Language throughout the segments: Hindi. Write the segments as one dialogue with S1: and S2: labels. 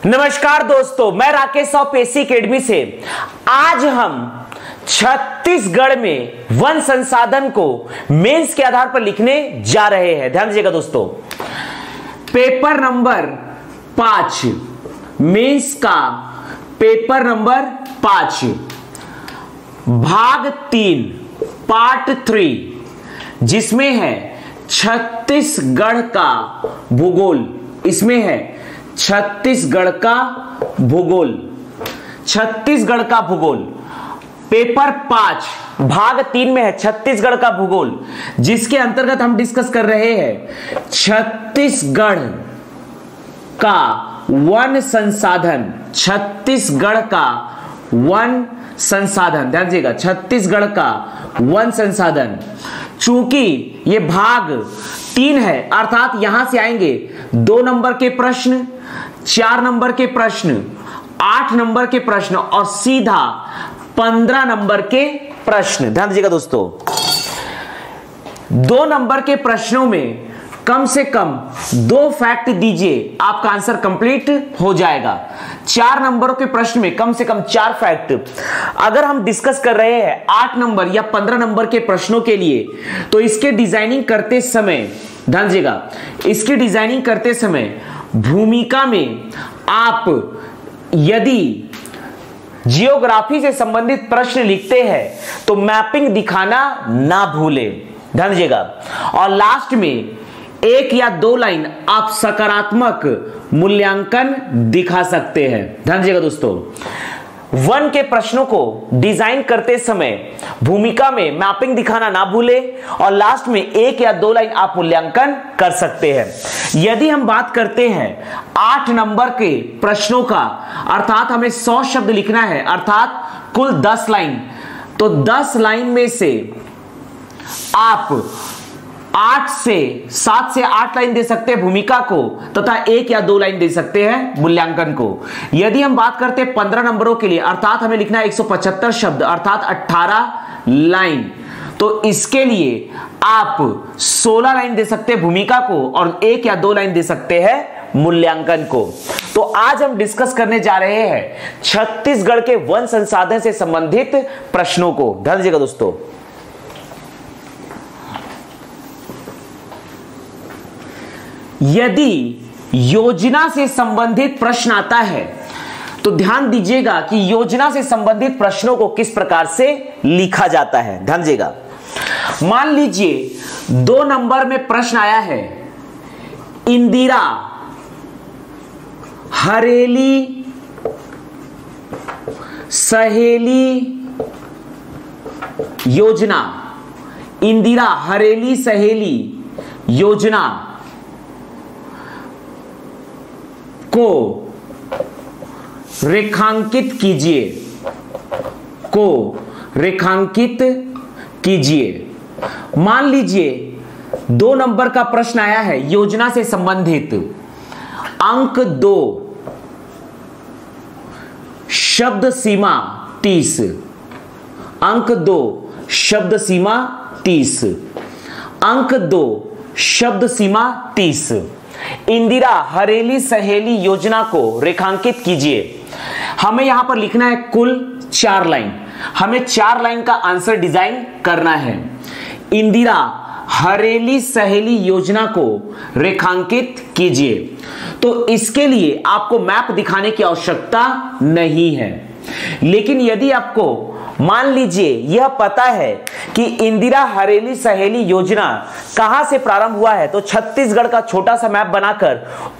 S1: नमस्कार दोस्तों, मैं राकेश ऑफ एसी अकेडमी से। आज हम छत्तीसगढ़ में वन संसाधन को मेंस के आधार पर लिखने जा रहे हैं। ध्यान दीजिएगा दोस्तों, पेपर नंबर 5 मेंस का पेपर नंबर 5 भाग 3 पार्ट 3 जिसमें है छत्तीसगढ़ का भूगोल। इसमें है छत्तीसगढ़ का भूगोल। छत्तीसगढ़ का भूगोल पेपर 5 भाग 3 में है छत्तीसगढ़ का भूगोल, जिसके अंतर्गत हम डिस्कस कर रहे हैं छत्तीसगढ़ का वन संसाधन। छत्तीसगढ़ का वन संसाधन, ध्यान दीजिएगा, छत्तीसगढ़ का वन संसाधन। चूंकि ये भाग 3 है, अर्थात यहां से आएंगे 2 नंबर के प्रश्न, 4 नंबर के प्रश्न, 8 नंबर के प्रश्न और सीधा 15 नंबर के प्रश्न। ध्यान दीजिएगा दोस्तों, 2 नंबर के प्रश्नों में कम से कम 2 फैक्ट दीजिए, आपका आंसर कंप्लीट हो जाएगा। 4 नंबरों के प्रश्न में कम से कम 4 फैक्ट। अगर हम डिस्कस कर रहे हैं 8 नंबर या 15 नंबर के प्रश्नों के लिए, तो इसके डिजाइनिंग करते समय, ध्यान दीजिएगा, इसकी डिजाइनिंग करते समय भूमिका में आप यदि जियोग्राफी से संबंधित प्रश्न लिखते हैं तो मैपिंग दिखाना ना भूलें। ध्यान दीजिएगा, और लास्ट में 1 या 2 लाइन आप सकारात्मक मूल्यांकन दिखा सकते हैं। ध्यान दीजिएगा दोस्तों, वन के प्रश्नों को डिजाइन करते समय भूमिका में मैपिंग दिखाना ना भूलें और लास्ट में 1 या 2 लाइन आप मूल्यांकन कर सकते हैं। यदि हम बात करते हैं 8 नंबर के प्रश्नों का, अर्थात हमें 100 शब्द लिखना है, अर्थात कुल 10 लाइन, तो 10 लाइन में से आप 7 से 8 लाइन दे सकते हैं भूमिका को, तथा 1 या 2 लाइन दे सकते हैं मूल्यांकन को। यदि हम बात करते हैं 15 नंबरों के लिए, अर्थात हमें लिखना है 175 शब्द, अर्थात 18 लाइन, तो इसके लिए आप 16 लाइन दे सकते हैं भूमिका को और 1 या 2 लाइन दे सकते हैं मूल्यांकन को। तो आज हम डिस्कस करने जा रहे हैं छत्तीसगढ़ के वन संसाधन से संबंधित प्रश्नों को। ध्यान दीजिएगा दोस्तों, यदि योजना से संबंधित प्रश्न आता है तो ध्यान दीजिएगा कि योजना से संबंधित प्रश्नों को किस प्रकार से लिखा जाता है। ध्यान दीजिएगा, मान लीजिए 2 नंबर में प्रश्न आया है, इंदिरा हरेली सहेली योजना। इंदिरा हरेली सहेली योजना को रेखांकित कीजिए, को रेखांकित कीजिए। मान लीजिए 2 नंबर का प्रश्न आया है योजना से संबंधित, अंक 2 शब्द सीमा 30, अंक 2 शब्द सीमा 30, अंक 2 शब्द सीमा 30। इंदिरा हरेली सहेली योजना को रेखांकित कीजिए। हमें यहां पर लिखना है कुल 4 लाइन। हमें 4 लाइन का आंसर डिजाइन करना है। इंदिरा हरेली सहेली योजना को रेखांकित कीजिए। तो इसके लिए आपको मैप दिखाने की आवश्यकता नहीं है, लेकिन यदि आपको मान लीजिए यह पता है कि इंदिरा हरेली सहेली योजना कहां से प्रारंभ हुआ है, तो छत्तीसगढ़ का छोटा सा मैप बनाकर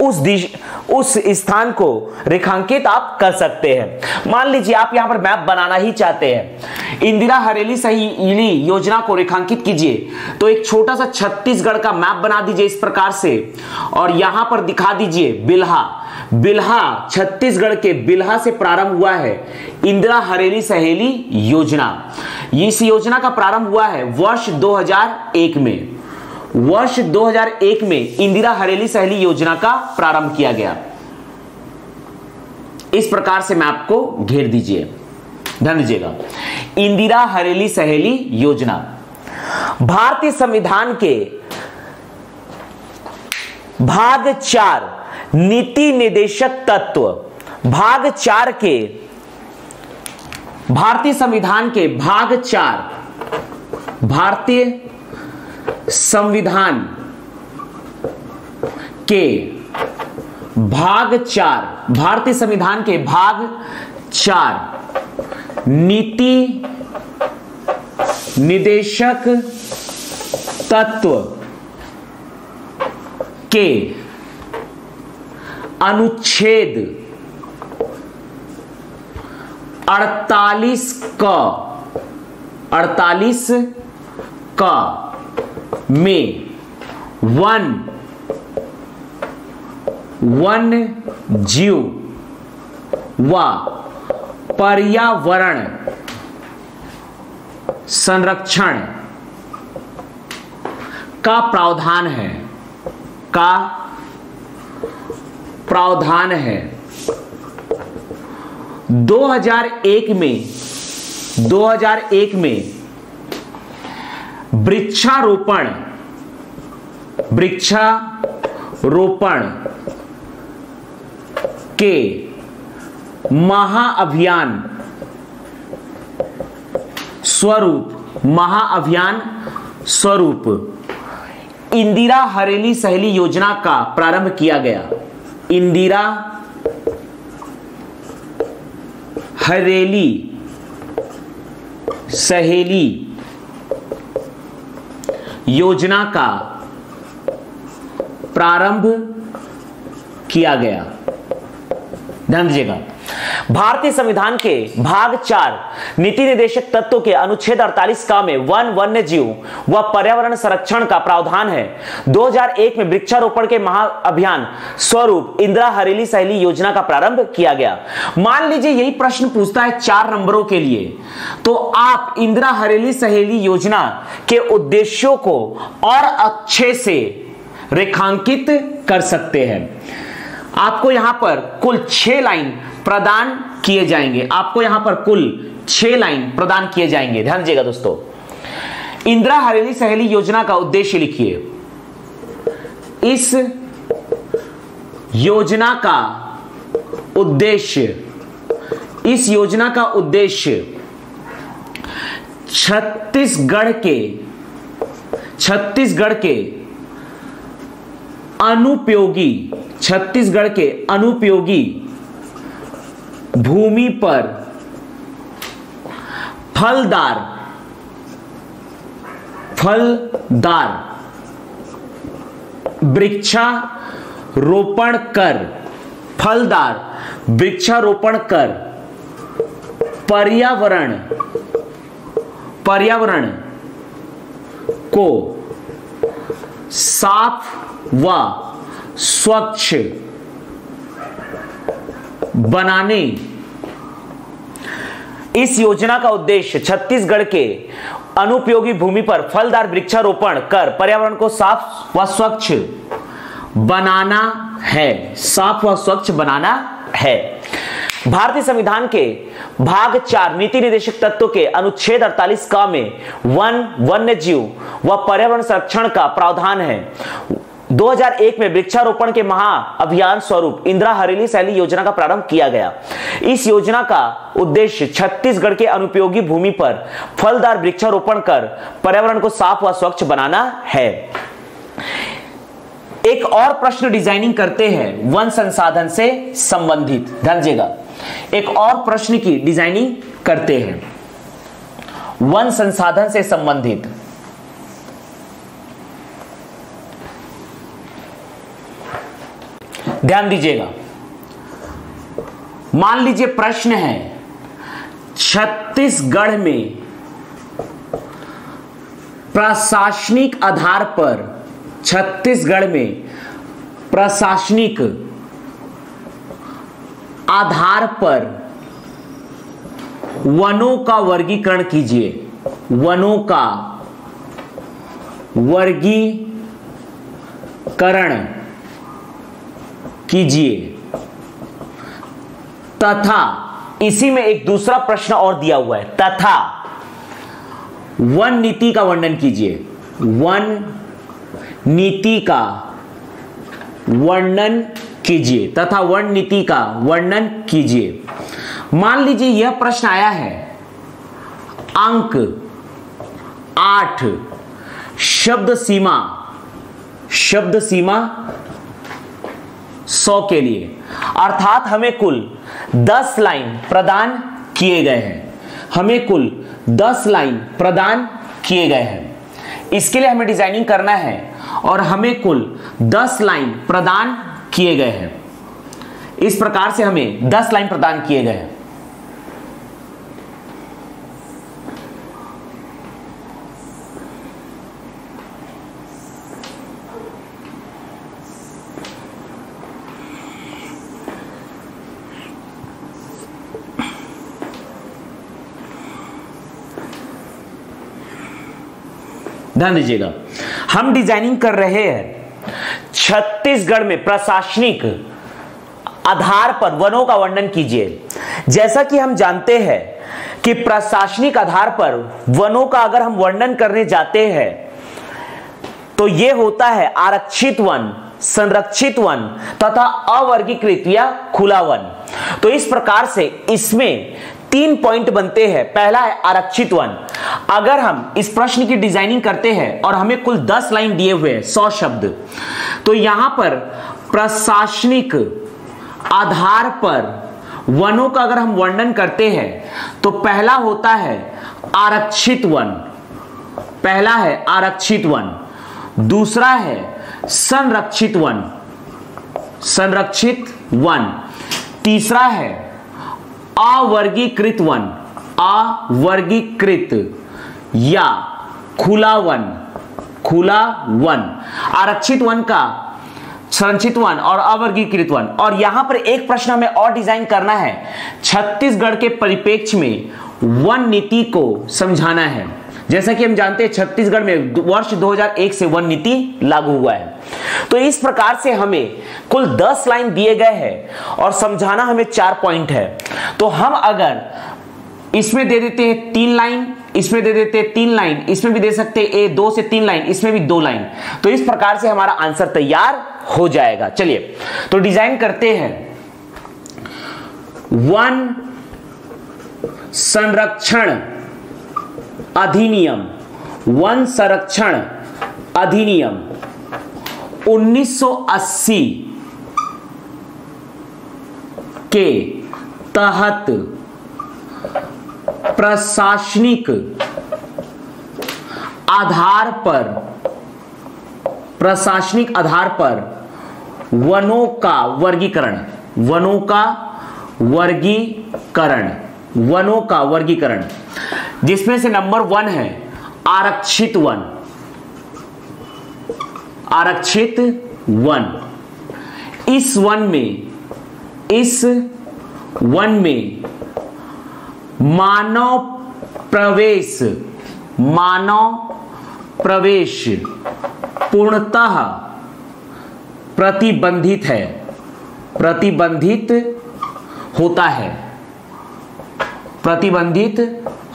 S1: उस स्थान को रेखांकित आप कर सकते हैं। मान लीजिए आप यहां पर मैप बनाना ही चाहते हैं, इंदिरा हरेली सहेली योजना को रेखांकित कीजिए, तो एक छोटा सा छत्तीसगढ़ का मैप बना दीजिए इस प्रकार से, और यहां पर दिखा दीजिए बिल्हा। बिल्हा, छत्तीसगढ़ के बिल्हा से प्रारंभ हुआ है इंदिरा हरेली सहेली योजना। इस योजना का प्रारंभ हुआ है वर्ष 2001 में। वर्ष 2001 में इंदिरा हरेली सहेली योजना का प्रारंभ किया गया। इस प्रकार से मैप को घेर दीजिए। ध्यान दीजिएगा, इंदिरा हरेली सहेली योजना भारतीय संविधान के भाग 4 नीति निदेशक तत्व भाग 4 के भारतीय संविधान के भाग 4 भारतीय संविधान के भाग 4 भारतीय संविधान के भाग 4 नीति निदेशक तत्व के अनुच्छेद 48 का में वन जीव व पर्यावरण संरक्षण का प्रावधान है 2001 में वृक्षारोपण के महाअभियान स्वरूप इंदिरा हरेली सहेली योजना का प्रारंभ किया गया। इंदिरा हरेली सहेली योजना का प्रारंभ किया गया। ध्यान दीजिएगा, भारतीय संविधान के भाग 4 नीति निदेशक तत्वों के अनुच्छेद 48 का में वन्य जीव व पर्यावरण संरक्षण का प्रावधान है। 2001 में वृक्षारोपण के महाअभियान स्वरूप इंदिरा हरेली सहेली योजना का प्रारंभ किया गया। मान लीजिए यही प्रश्न पूछता है 4 नंबरों के लिए, तो आप इंदिरा हरेली सहेली योजना के उद्देश्यों को और अच्छे से रेखांकित कर सकते हैं। आपको यहां पर कुल 6 लाइन प्रदान किए जाएंगे। ध्यान दीजिएगा दोस्तों, इंदिरा हरेली सहेली योजना का उद्देश्य लिखिए। इस योजना का उद्देश्य छत्तीसगढ़ के अनुपयोगी भूमि पर फलदार वृक्षारोपण कर पर्यावरण को साफ व स्वच्छ बनाने। इस योजना का उद्देश्य छत्तीसगढ़ के अनुपयोगी भूमि पर फलदार वृक्षारोपण कर पर्यावरण को साफ व स्वच्छ बनाना है। भारतीय संविधान के भाग 4 नीति निदेशक तत्वों के अनुच्छेद 48 का में वन्य जीव व पर्यावरण संरक्षण का प्रावधान है। 2001 में वृक्षारोपण के महाअभियान स्वरूप इंदिरा हरेली सहेली योजना का प्रारंभ किया गया। इस योजना का उद्देश्य छत्तीसगढ़ के अनुपयोगी भूमि पर फलदार वृक्षारोपण कर पर्यावरण को साफ व स्वच्छ बनाना है। एक और प्रश्न डिजाइनिंग करते हैं वन संसाधन से संबंधित। ध्यान दीजिएगा, एक और प्रश्न की डिजाइनिंग करते हैं वन संसाधन से संबंधित। ध्यान दीजिएगा, मान लीजिए प्रश्न है छत्तीसगढ़ में प्रशासनिक आधार पर वनों का वर्गीकरण कीजिए। वनों का वर्गीकरण कीजिए तथा इसी में एक दूसरा प्रश्न और दिया हुआ है, तथा वन नीति का वर्णन कीजिए। वन नीति का वर्णन कीजिए तथा वर्ण नीति का वर्णन कीजिए। मान लीजिए यह प्रश्न आया है अंक 8 शब्द सीमा 100 के लिए, अर्थात हमें कुल 10 लाइन प्रदान किए गए हैं। हमें कुल 10 लाइन प्रदान किए गए हैं। इसके लिए हमें डिजाइनिंग करना है और हमें कुल 10 लाइन प्रदान किए गए हैं। इस प्रकार से हमें 10 लाइन प्रदान किए गए हैं। ध्यान दीजिएगा, हम डिजाइनिंग कर रहे हैं छत्तीसगढ़ में प्रशासनिक आधार पर वनों का वर्णन कीजिए। जैसा कि हम जानते हैं कि प्रशासनिक आधार पर वनों का अगर हम वर्णन करने जाते हैं तो यह होता है आरक्षित वन, संरक्षित वन तथा अवर्गीकृत या खुला वन। तो इस प्रकार से इसमें 3 पॉइंट बनते हैं। पहला है आरक्षित वन। अगर हम इस प्रश्न की डिजाइनिंग करते हैं और हमें कुल 10 लाइन दिए हुए हैं 100 शब्द, तो यहां पर प्रशासनिक आधार पर वनों का अगर हम वर्णन करते हैं तो पहला होता है आरक्षित वन, पहला है आरक्षित वन, दूसरा है संरक्षित वन, संरक्षित वन, तीसरा है अवर्गीकृत वन, अवर्गीकृत या खुला वन, खुला वन। आरक्षित वन का संरक्षित वन और अवर्गीकृत वन। और यहां पर एक प्रश्न हमें और डिजाइन करना है, छत्तीसगढ़ के परिप्रेक्ष्य में वन नीति को समझाना है। जैसा कि हम जानते हैं छत्तीसगढ़ में वर्ष 2001 से वन नीति लागू हुआ है। तो इस प्रकार से हमें कुल 10 लाइन दिए गए हैं और समझाना हमें 4 पॉइंट है। तो हम अगर इसमें दे देते हैं 3 लाइन, इसमें दे देते हैं 3 लाइन, इसमें भी दे सकते हैं 2 से 3 लाइन, इसमें भी 2 लाइन, तो इस प्रकार से हमारा आंसर तैयार हो जाएगा। चलिए तो डिजाइन करते हैं। वन संरक्षण अधिनियम, वन संरक्षण अधिनियम 1980 के तहत प्रशासनिक आधार पर, प्रशासनिक आधार पर वनों का वर्गीकरण, वनों का वर्गीकरण, वनों का वर्गीकरण, जिसमें से नंबर 1 है आरक्षित वन, आरक्षित वन। इस वन में मानव प्रवेश पूर्णतः प्रतिबंधित है, प्रतिबंधित होता है, प्रतिबंधित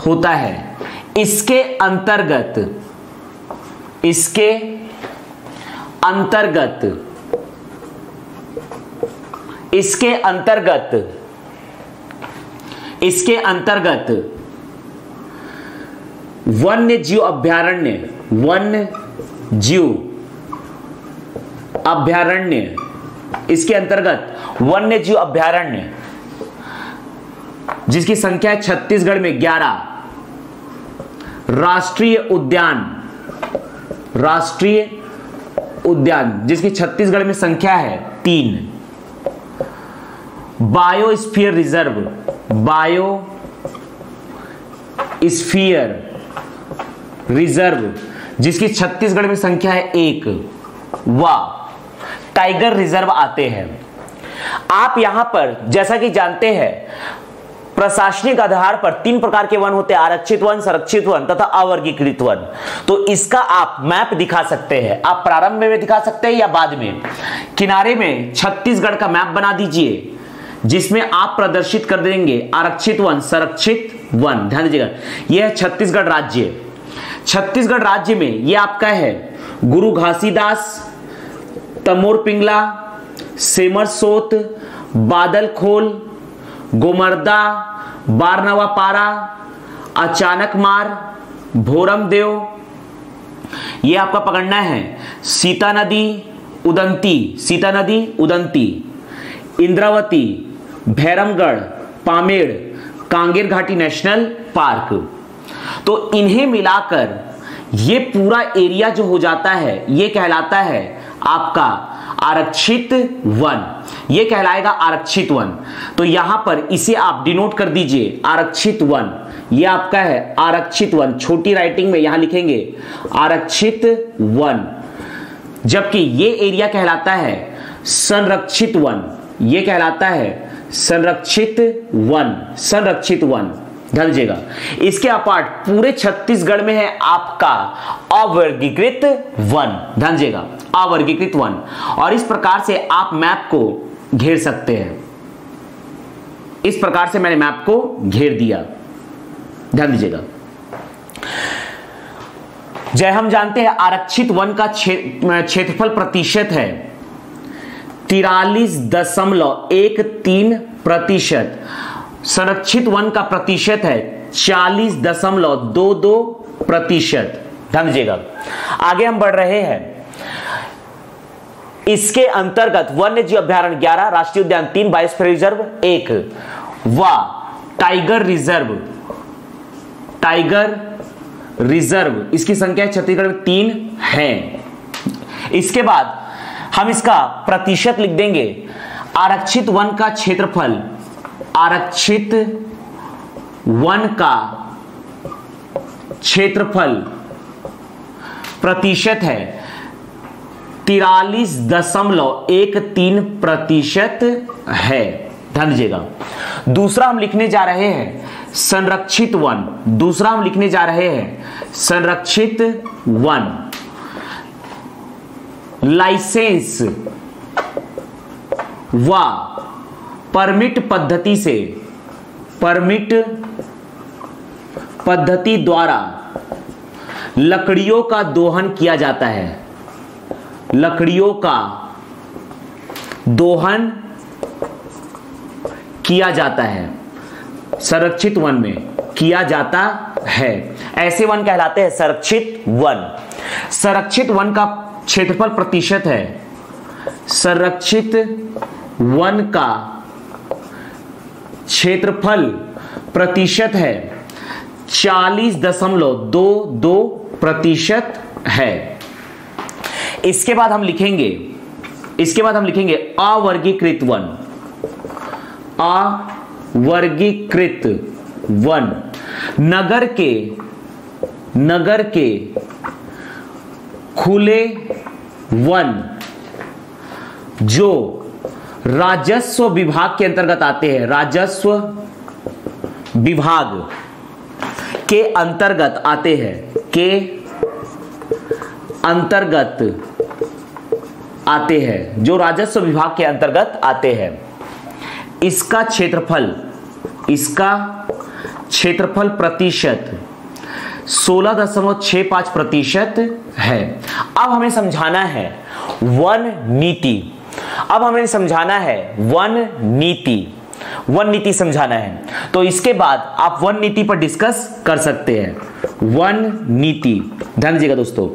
S1: होता है। इसके अंतर्गत, इसके अंतर्गत, इसके अंतर्गत, इसके अंतर्गत वन्य जीव अभयारण्य, वन्य जीव अभयारण्य, इसके अंतर्गत वन्य जीव अभयारण्य जिसकी संख्या है छत्तीसगढ़ में 11, राष्ट्रीय उद्यान, राष्ट्रीय उद्यान जिसकी छत्तीसगढ़ में संख्या है 3, बायोस्फीयर रिजर्व, बायोस्फीयर रिजर्व जिसकी छत्तीसगढ़ में संख्या है 1, व टाइगर रिजर्व आते हैं। आप यहां पर जैसा कि जानते हैं प्रशासनिक आधार पर 3 प्रकार के वन होते हैं, आरक्षित वन, संरक्षित वन तथा अवर्गीकृत वन। तो इसका आप मैप दिखा सकते हैं, आप प्रारंभ में दिखा सकते हैं या बाद में। किनारे में छत्तीसगढ़ का मैप बना दीजिए जिसमें आप प्रदर्शित कर देंगे आरक्षित वन, संरक्षित वन। ध्यान दीजिएगा यह है छत्तीसगढ़ राज्य। छत्तीसगढ़ राज्य में यह आपका है गुरु घासीदास, तमोर पिंगला, सेमरसोत, बादलखोल, गोमर्दा, बारनवापारा, अचानक मार, भोरमदेव, ये आपका पकड़ना है। सीता नदी उदंती, सीता नदी उदंती, इंद्रावती, भैरमगढ़, पामेड़, कांगेर घाटी नेशनल पार्क। तो इन्हें मिलाकर ये पूरा एरिया जो हो जाता है ये कहलाता है आपका आरक्षित वन, ये कहलाएगा आरक्षित वन। तो यहां पर इसे आप डिनोट कर दीजिए आरक्षित वन, ये आपका है आरक्षित वन। छोटी राइटिंग में यहां लिखेंगे आरक्षित वन, जबकि ये एरिया कहलाता है संरक्षित वन, ये कहलाता है संरक्षित वन, संरक्षित वन। ध्यान दीजिएगा। इसके अपार्ट पूरे छत्तीसगढ़ में है आपका अवर्गीकृत वन, ध्यान दीजिएगा, अवर्गीकृत वन। और इस प्रकार से आप मैप को घेर सकते हैं। इस प्रकार से मैंने मैप को घेर दिया, ध्यान दीजिएगा। जय हम जानते हैं आरक्षित वन का क्षेत्रफल प्रतिशत है 43.13%। संरक्षित वन का प्रतिशत है 40.22%। ध्यान दीजिएगा। आगे हम बढ़ रहे हैं। इसके अंतर्गत वन्य जीव अभ्यारण्य 11, राष्ट्रीय उद्यान 3, बायोस्फीयर रिजर्व 1 व टाइगर रिजर्व, टाइगर रिजर्व इसकी संख्या छत्तीसगढ़ में 3 है। इसके बाद हम इसका प्रतिशत लिख देंगे। आरक्षित वन का क्षेत्रफल, आरक्षित वन का क्षेत्रफल प्रतिशत है 43.13% है। ध्यान दीजिएगा। दूसरा हम लिखने जा रहे हैं संरक्षित वन, दूसरा हम लिखने जा रहे हैं संरक्षित वन। लाइसेंस व परमिट पद्धति से, परमिट पद्धति द्वारा लकड़ियों का दोहन किया जाता है, लकड़ियों का दोहन किया जाता है, संरक्षित वन में किया जाता है। ऐसे वन कहलाते हैं संरक्षित वन। संरक्षित वन का क्षेत्रफल प्रतिशत है, संरक्षित वन का क्षेत्रफल प्रतिशत है 40.22% है। इसके बाद हम लिखेंगे, इसके बाद हम लिखेंगे अवर्गीकृत वन, अवर्गीकृत वन। नगर के खुले वन जो राजस्व विभाग के अंतर्गत आते हैं, राजस्व विभाग के अंतर्गत आते हैं, के अंतर्गत आते हैं, जो राजस्व विभाग के अंतर्गत आते हैं। इसका क्षेत्रफल, इसका क्षेत्रफल प्रतिशत 16.65% है। अब हमें समझाना है वन नीति, अब हमें समझाना है वन नीति, वन नीति समझाना है। तो इसके बाद आप वन नीति पर डिस्कस कर सकते हैं, वन नीति। ध्यान दीजिएगा दोस्तों।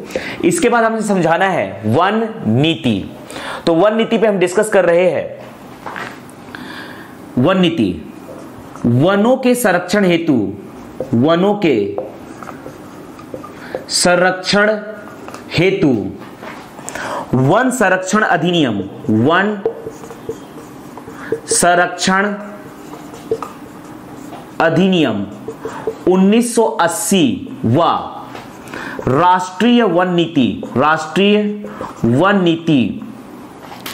S1: इसके बाद हमें समझाना है वन नीति। तो वन नीति पे हम डिस्कस कर रहे हैं वन नीति। वनों के संरक्षण हेतु, वनों के संरक्षण हेतु वन संरक्षण अधिनियम, वन संरक्षण अधिनियम 1980 व राष्ट्रीय वन नीति, राष्ट्रीय वन नीति,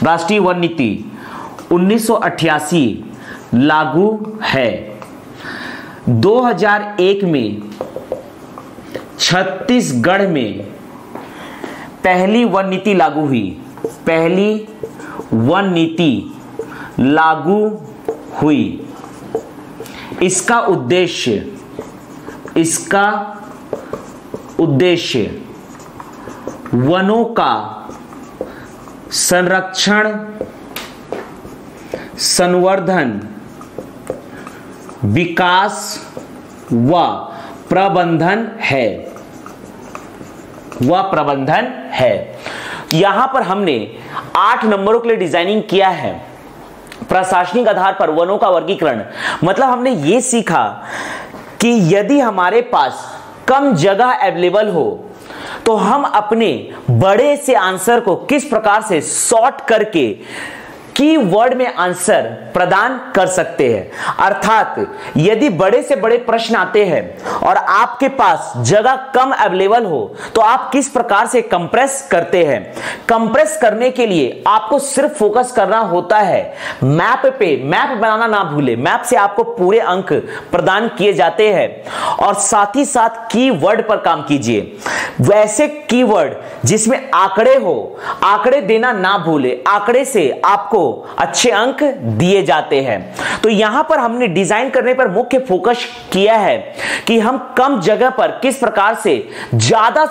S1: राष्ट्रीय वन नीति 1988 लागू है। 2001 में छत्तीसगढ़ में पहली वन नीति लागू हुई, पहली वन नीति लागू हुई। इसका उद्देश्य, इसका उद्देश्य वनों का संरक्षण संवर्धन, विकास व प्रबंधन है, वह प्रबंधन है। यहां पर हमने 8 नंबरों के लिए डिजाइनिंग किया है। प्रशासनिक आधार पर वनों का वर्गीकरण, मतलब हमने यह सीखा कि यदि हमारे पास कम जगह अवेलेबल हो तो हम अपने बड़े से आंसर को किस प्रकार से सॉर्ट करके कीवर्ड में आंसर प्रदान कर सकते हैं। अर्थात यदि बड़े से बड़े प्रश्न आते हैं और आपके पास जगह कम अवेलेबल हो तो आप किस प्रकार से कंप्रेस करते हैं। कंप्रेस करने के लिए आपको सिर्फ फोकस करना होता है मैप पे। मैप बनाना ना भूले, मैप से आपको पूरे अंक प्रदान किए जाते हैं। और साथ ही साथ कीवर्ड पर काम कीजिए, वैसे कीवर्ड जिसमें आंकड़े हो, आंकड़े देना ना भूले, आंकड़े से आपको अच्छे अंक दिए जाते हैं। तो यहां पर हमने डिजाइन करने पर मुख्य फोकस किया है कि हम कम जगह पर किस प्रकार से ज्यादा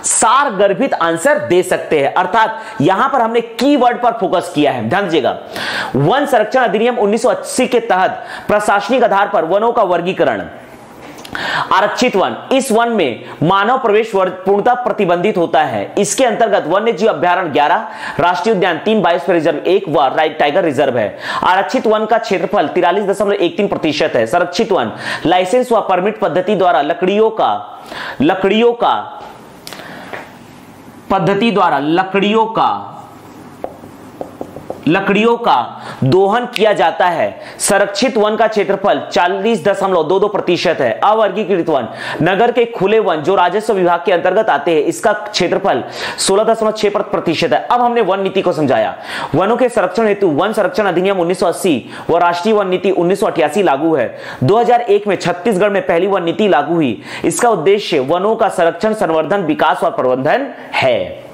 S1: सार गर्भित आंसर दे सकते हैं। अर्थात यहां पर हमने कीवर्ड पर फोकस किया है। ध्यान दीजिएगा, वन संरक्षण अधिनियम 1980 के तहत प्रशासनिक आधार पर वनों का वर्गीकरण। आरक्षित वन, इस वन में मानव प्रवेश पूर्णतः प्रतिबंधित होता है। इसके अंतर्गत वन्य जीव अभ्यारण्य 11, राष्ट्रीय उद्यान 3, बायोस्फीयर रिजर्व 1 व टाइगर रिजर्व है। आरक्षित वन का क्षेत्रफल 43.13% है। संरक्षित वन लाइसेंस व परमिट पद्धति द्वारा लकड़ियों का दोहन किया जाता है। संरक्षित वन का क्षेत्रफल 40.22% है। अवर्गीकृत वन, नगर के खुले वन जो राजस्व विभाग के अंतर्गत आते हैं, इसका क्षेत्रफल 16.6% है। अब हमने वन नीति को समझाया। वनों के संरक्षण हेतु वन संरक्षण अधिनियम 1980 व राष्ट्रीय वन नीति 1988 लागू है। 2001 में छत्तीसगढ़ में पहली वन नीति लागू हुई। इसका उद्देश्य वनों का संरक्षण, संवर्धन, विकास और प्रबंधन है।